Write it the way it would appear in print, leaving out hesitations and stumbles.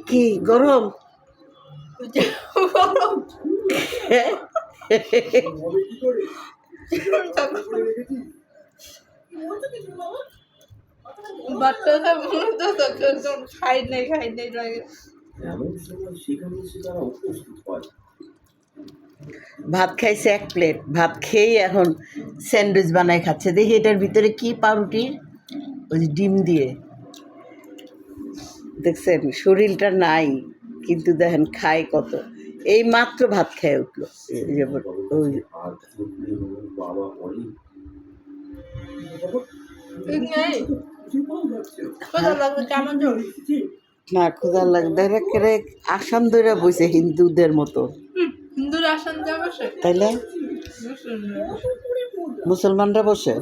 কি গরম? ভাত খাইছে 1 প্লেট, ভাত খেয়েই এখন স্যান্ডউইচ বানায় খাচ্ছে। দেখি এটার ভিতরে কি, পাউরুটির ওই যে ডিম দিয়ে। দেখছেন শরীরটা নাই, কিন্তু দেখেন খায় কত। এই মাত্র ভাত খেয়ে উঠলো। ওই না ক্ষুধা লাগে, আসাম ধরে বইছে হিন্দুদের মতো। তাইলে মুসলমানরা বসে